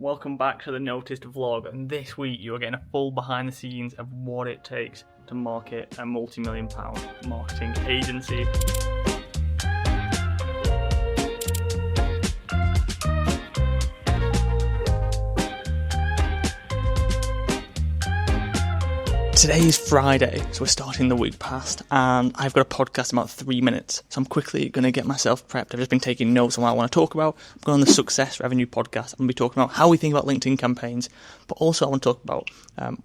welcome back to the Noticed vlog, and this week you are getting a full behind the scenes of what it takes to market a multi-million-pound marketing agency. Today is Friday, so we're starting the week past, and I've got a podcast in about 3 minutes, so I'm quickly going to get myself prepped. I've just been taking notes on what I want to talk about. I'm going on the Success Revenue podcast. I'm going to be talking about how we think about LinkedIn campaigns, but also I want to talk about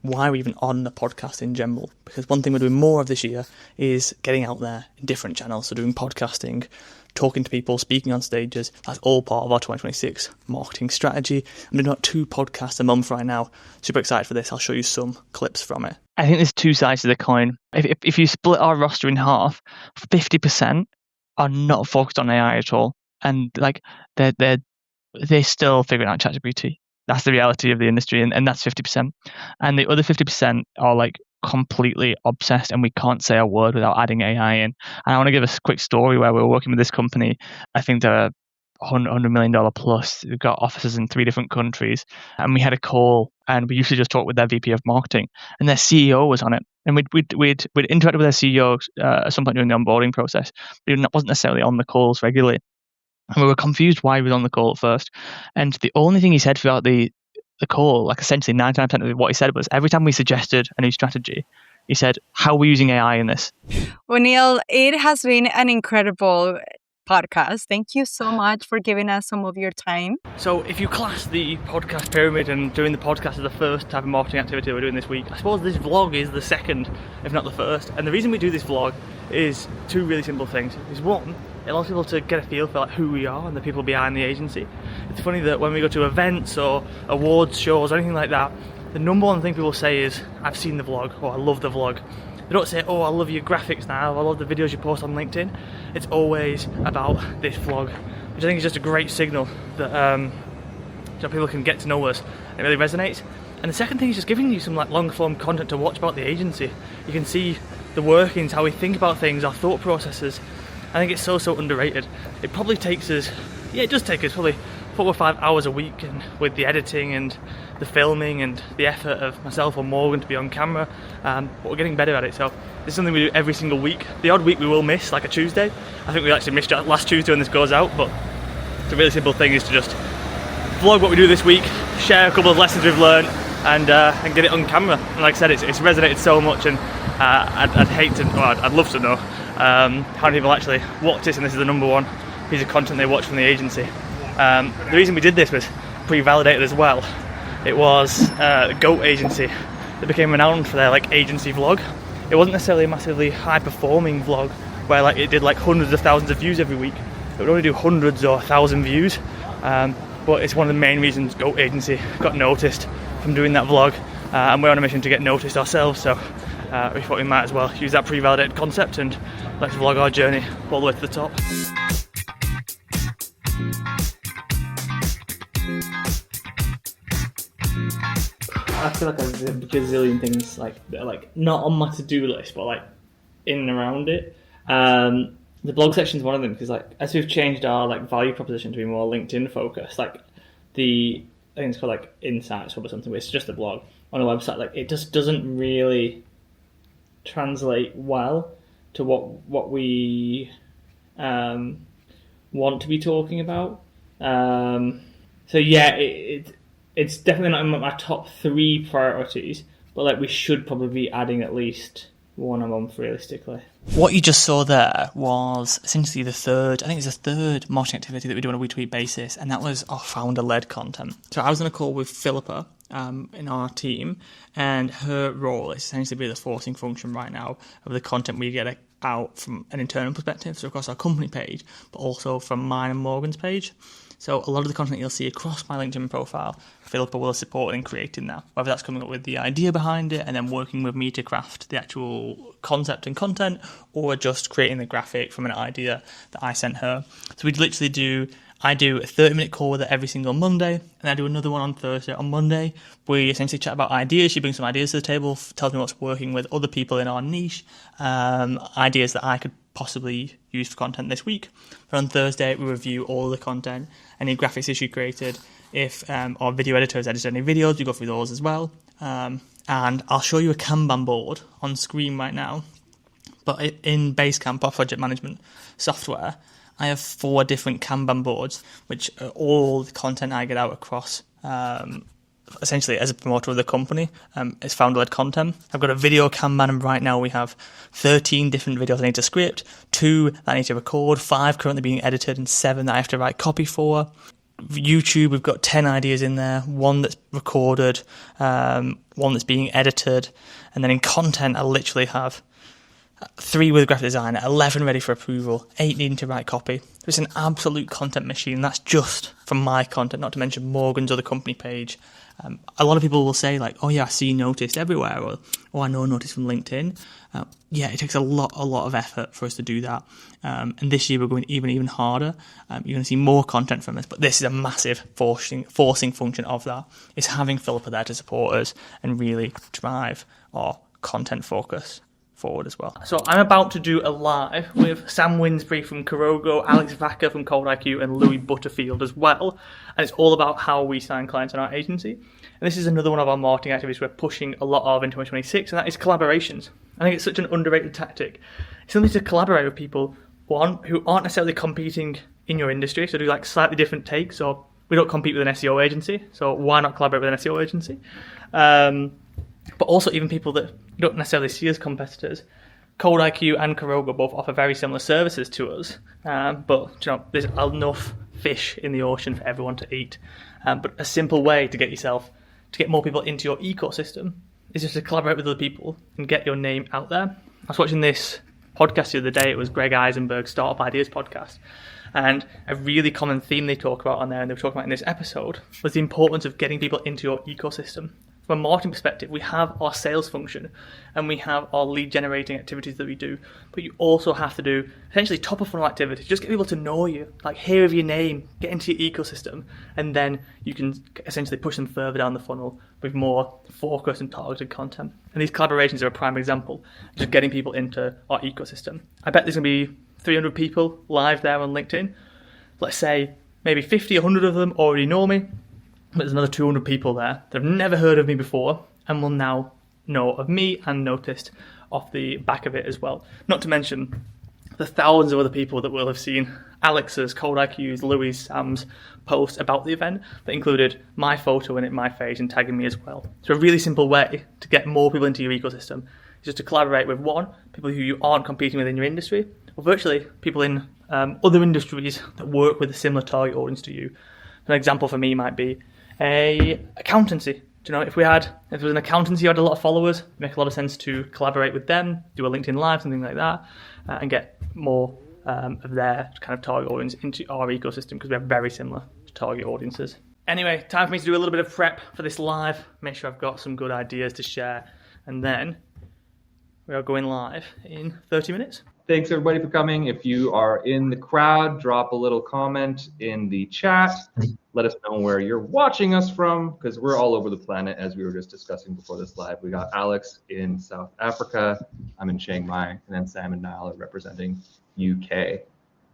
why we're even on the podcast in general, because one thing we're doing more of this year is getting out there in different channels, so doing podcasting, talking to people, speaking on stages. That's all part of our 2026 marketing strategy. I'm doing about 2 podcasts a month right now. Super excited for this. I'll show you some clips from it. I think there's 2 sides to the coin. If you split our roster in half, 50% are not focused on AI at all, and like they're still figuring out ChatGPT. That's the reality of the industry, and that's 50%. And the other 50% are like completely obsessed, and we can't say a word without adding AI in. And I want to give a quick story where we were working with this company. I think they're $100 million plus. We've got offices in 3 different countries, and we had a call, and we usually just talk with their VP of marketing, and their CEO was on it. And we'd interacted with their CEO at some point during the onboarding process, but he wasn't necessarily on the calls regularly. And we were confused why he was on the call at first. And the only thing he said throughout the call, like essentially 99% of what he said, was every time we suggested a new strategy, he said, "How are we using AI in this?" Well, Neil, it has been an incredible podcast. Thank you so much for giving us some of your time. So if you class the podcast pyramid and doing the podcast as the first type of marketing activity we're doing this week, I suppose this vlog is the second, if not the first. And the reason we do this vlog is 2 really simple things. Is one, it allows people to get a feel for like who we are and the people behind the agency. It's funny that when we go to events or awards shows or anything like that, the number one thing people say is, "I've seen the vlog," or "I love the vlog." They don't say, "Oh, I love your graphics now, I love the videos you post on LinkedIn." It's always about this vlog, which I think is just a great signal that people can get to know us. It really resonates. And the second thing is just giving you some like long form content to watch about the agency. You can see the workings, how we think about things, our thought processes. I think it's so underrated. It probably takes us, it does take us probably 4 or 5 hours a week, and with the editing and the filming and the effort of myself or Morgan to be on camera, but we're getting better at it. So this is something we do every single week. The odd week we will miss, like a Tuesday. I think we actually missed last Tuesday when this goes out, but the really simple thing is to just vlog what we do this week, share a couple of lessons we've learned, and get it on camera. And like I said, it's resonated so much, and I'd love to know how many people actually watch this, and this is the number one piece of content they watch from the agency. The reason we did this was pre-validated as well. It was a GOAT agency that became renowned for their like agency vlog. It wasn't necessarily a massively high-performing vlog where like it did like hundreds of thousands of views every week. It would only do hundreds or 1,000 views, but it's one of the main reasons GOAT agency got noticed from doing that vlog, and we're on a mission to get noticed ourselves. So we thought we might as well use that pre-validated concept and let's vlog our journey all the way to the top. I feel like there's a gazillion things like that are like not on my to-do list, but like in and around it. The blog section is one of them, because like as we've changed our like value proposition to be more LinkedIn focused, like I think it's called like Insights Hub or something, but it's just a blog on a website. Like it just doesn't really translate well to what we want to be talking about. So yeah, it's definitely not in my top 3 priorities, but like we should probably be adding at least 1 a month realistically. What you just saw there was essentially the third marketing activity that we do on a week-to-week basis, and that was our founder-led content. So I was on a call with Philippa in our team, and her role is essentially be the forcing function right now of the content we get out from an internal perspective, so across our company page, but also from mine and Morgan's page. So a lot of the content you'll see across my LinkedIn profile, Philippa will support in creating that, whether that's coming up with the idea behind it and then working with me to craft the actual concept and content, or just creating the graphic from an idea that I sent her. So I do a 30-minute call with her every single Monday, and I do another one on Thursday. On Monday, we essentially chat about ideas. She brings some ideas to the table, tells me what's working with other people in our niche, ideas that I could possibly use for content this week. But on Thursday, we review all the content, any graphics that she created, If our video editor has edited any videos, we go through those as well. And I'll show you a Kanban board on screen right now. But in Basecamp, our project management software, I have 4 different Kanban boards, which are all the content I get out across, essentially as a promoter of the company. It's founder-led content. I've got a video Kanban, and right now we have 13 different videos I need to script, 2 that I need to record, 5 currently being edited, and 7 that I have to write copy for. YouTube, we've got 10 ideas in there, 1 that's recorded, 1 that's being edited, and then in content I literally have 3 with graphic design, 11 ready for approval, 8 needing to write copy. It's an absolute content machine. That's just from my content, not to mention Morgan's other company page. A lot of people will say like, oh yeah, I see Noticed everywhere, or oh, I know Noticed from LinkedIn. Yeah, it takes a lot of effort for us to do that. And this year we're going even harder. You're going to see more content from us, but this is a massive forcing function of that. Is having Philippa there to support us and really drive our content focus forward as well. So I'm about to do a live with Sam Winsbury from Karogo, Alex Vaca from Cold IQ, and Louis Butterfield as well. And it's all about how we sign clients in our agency. And this is another one of our marketing activities we're pushing a lot of in 2026, and that is collaborations. I think it's such an underrated tactic. It's something to collaborate with people, one, who aren't necessarily competing in your industry, so do like slightly different takes. So we don't compete with an SEO agency, so why not collaborate with an SEO agency? But also even people that you don't necessarily see as competitors. Cold IQ and Karoga both offer very similar services to us, but there's enough fish in the ocean for everyone to eat. But a simple way to get more people into your ecosystem is just to collaborate with other people and get your name out there. I was watching this podcast the other day. It was Greg Eisenberg's Startup Ideas podcast. And a really common theme they talk about on there, and they were talking about in this episode, was the importance of getting people into your ecosystem. From a marketing perspective, we have our sales function and we have our lead generating activities that we do, but you also have to do essentially top of funnel activities. Just get people to know you, like hear of your name, get into your ecosystem, and then you can essentially push them further down the funnel with more focused and targeted content. And these collaborations are a prime example, just getting people into our ecosystem. I bet there's going to be 300 people live there on LinkedIn. Let's say maybe 50, 100 of them already know me. But there's another 200 people there that have never heard of me before and will now know of me and Noticed off the back of it as well. Not to mention the thousands of other people that will have seen Alex's, Cold IQ's, Louis, Sam's posts about the event that included my photo in it, my face, and tagging me as well. So a really simple way to get more people into your ecosystem is just to collaborate with, one, people who you aren't competing with in your industry, or virtually people in other industries that work with a similar target audience to you. An example for me might be a accountancy. If there was an accountancy who had a lot of followers, it'd make a lot of sense to collaborate with them, do a LinkedIn Live, something like that, and get more of their kind of target audience into our ecosystem, because we have very similar target audiences. Anyway, time for me to do a little bit of prep for this live, make sure I've got some good ideas to share, and then we are going live in 30 minutes. Thanks everybody for coming. If you are in the crowd, drop a little comment in the chat. Let us know where you're watching us from, because we're all over the planet, as we were just discussing before this live. We got Alex in South Africa, I'm in Chiang Mai, and then Sam and Niall are representing UK.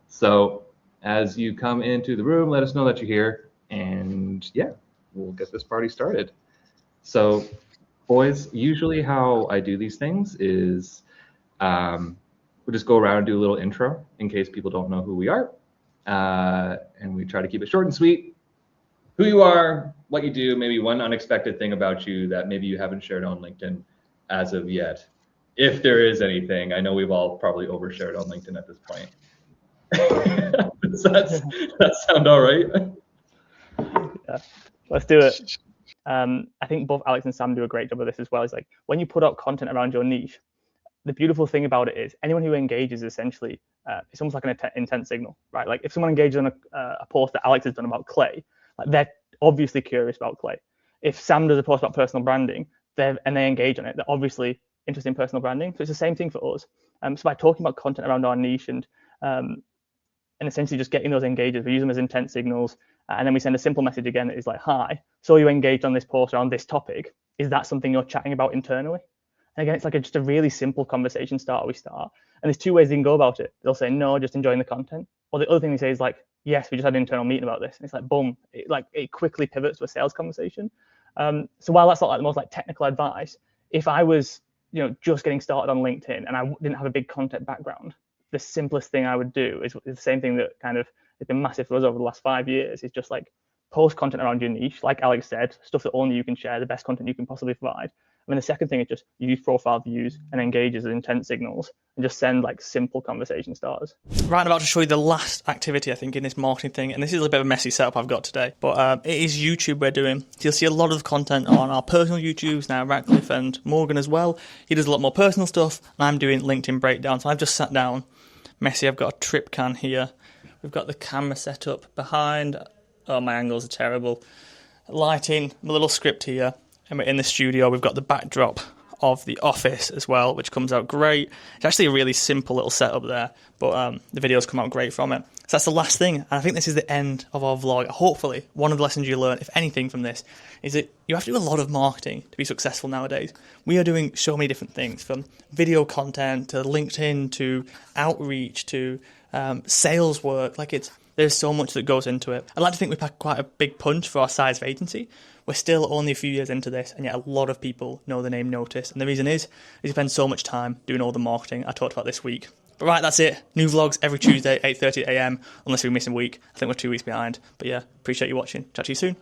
So as you come into the room, let us know that you're here, and yeah, we'll get this party started. So boys, usually how I do these things is we'll just go around and do a little intro in case people don't know who we are. And we try to keep it short and sweet. Who you are, what you do, maybe one unexpected thing about you that maybe you haven't shared on LinkedIn as of yet. If there is anything, I know we've all probably overshared on LinkedIn at this point. Does that sound all right? Yeah, let's do it. I think both Alex and Sam do a great job of this as well. It's like when you put out content around your niche, the beautiful thing about it is anyone who engages essentially, it's almost like an intent signal, right? Like if someone engages on a post that Alex has done about clay, like they're obviously curious about clay. If Sam does a post about personal branding, and they engage on it, they're obviously interested in personal branding. So it's the same thing for us. So by talking about content around our niche and essentially just getting those engages, we use them as intent signals, and then we send a simple message again that is like, hi, so you engaged on this post around this topic. Is that something you're chatting about internally? And again, it's like just a really simple conversation starter we start. And there's 2 ways they can go about it. They'll say, no, just enjoying the content. Or the other thing they say is like, yes, we just had an internal meeting about this. And it's like, boom, it quickly pivots to a sales conversation. So while that's not like the most like technical advice, if I was, just getting started on LinkedIn and I didn't have a big content background, the simplest thing I would do is the same thing that kind of has been massive for us over the last 5 years, is just like post content around your niche, like Alex said, stuff that only you can share, the best content you can possibly provide. And then the second thing is just use profile views and engage as intent signals and just send like simple conversation starters. Right, I'm about to show you the last activity, I think, in this marketing thing. And this is a bit of a messy setup I've got today, but it is YouTube we're doing. So you'll see a lot of content on our personal YouTubes now, Ratcliffe and Morgan as well. He does a lot more personal stuff, and I'm doing LinkedIn breakdown. So I've just sat down, messy, I've got a trip can here. We've got the camera set up behind. Oh, my angles are terrible. Lighting, a little script here. And we're in the studio. We've got the backdrop of the office as well, which comes out great. It's actually a really simple little setup there, but the videos come out great from it. So that's the last thing. And I think this is the end of our vlog. Hopefully, one of the lessons you learn, if anything from this, is that you have to do a lot of marketing to be successful nowadays. We are doing so many different things, from video content to LinkedIn to outreach to sales work. There's so much that goes into it. I'd like to think we pack quite a big punch for our size of agency. We're still only a few years into this, and yet a lot of people know the name Notice. And the reason is we spend so much time doing all the marketing I talked about this week. But right, that's it. New vlogs every Tuesday, 8:30 a.m, unless we miss a week. I think we're 2 weeks behind. But yeah, appreciate you watching. Chat to you soon.